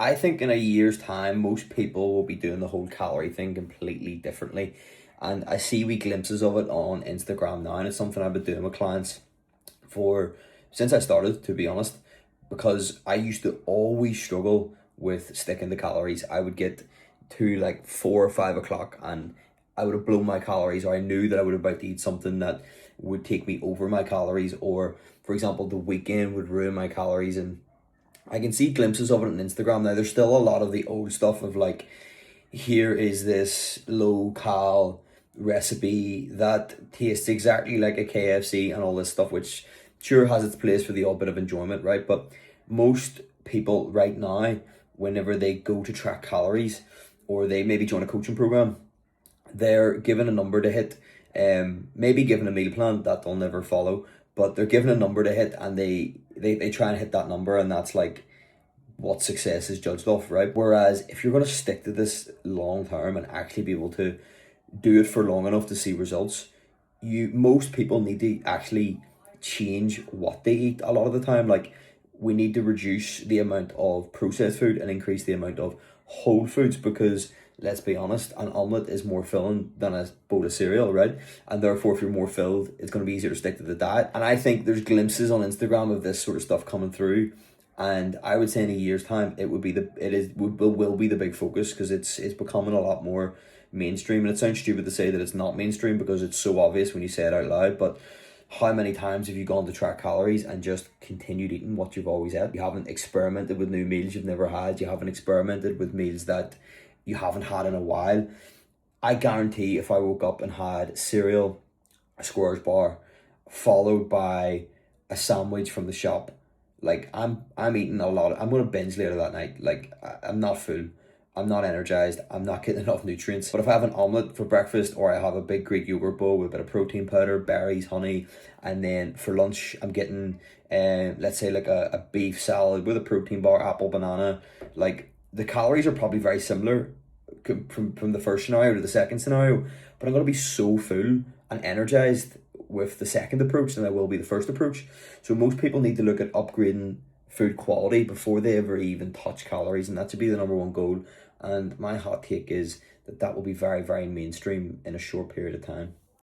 I think in a year's time, most people will be doing the whole calorie thing completely differently. And I see wee glimpses of it on Instagram now, and it's something I've been doing with clients for since I started, to be honest, because I used to always struggle with sticking to calories. I would get to like 4 or 5 o'clock and I would have blown my calories, or I knew that I would about to eat something that would take me over my calories, or for example, the weekend would ruin my calories. And I can see glimpses of it on Instagram now. There's still a lot of the old stuff of like, here is this low cal recipe that tastes exactly like a KFC and all this stuff, which sure has its place for the odd bit of enjoyment, right? But most people right now, whenever they go to track calories or they maybe join a coaching program, they're given a number to hit, maybe given a meal plan that they'll never follow, but they're given a number to hit, and they try and hit that number, and that's like what success is judged off, right? Whereas if you're going to stick to this long term and actually be able to do it for long enough to see results, most people need to actually change what they eat a lot of the time. Like, we need to reduce the amount of processed food and increase the amount of whole foods, because let's be honest, an omelette is more filling than a bowl of cereal, right? And therefore, if you're more filled, it's going to be easier to stick to the diet. And I think there's glimpses on Instagram of this sort of stuff coming through, and I would say in a year's time it would be will be the big focus, because it's becoming a lot more mainstream. And it sounds stupid to say that it's not mainstream because it's so obvious when you say it out loud, but how many times have you gone to track calories and just continued eating what you've always had? You haven't experimented with new meals you've never had. You haven't experimented with meals that you haven't had in a while. I guarantee if I woke up and had cereal, a Squares bar, followed by a sandwich from the shop, like I'm eating a lot. I'm gonna binge later that night. Like, I'm not full. I'm not energized. I'm not getting enough nutrients. But if I have an omelette for breakfast, or I have a big Greek yogurt bowl with a bit of protein powder, berries, honey, and then for lunch I'm getting, let's say like a beef salad with a protein bar, apple, banana, like the calories are probably very similar from the first scenario to the second scenario, but I'm going to be so full and energized with the second approach than I will be the first approach. So most people need to look at upgrading food quality before they ever even touch calories, and that should be the number one goal. And my hot take is that will be very, very mainstream in a short period of time.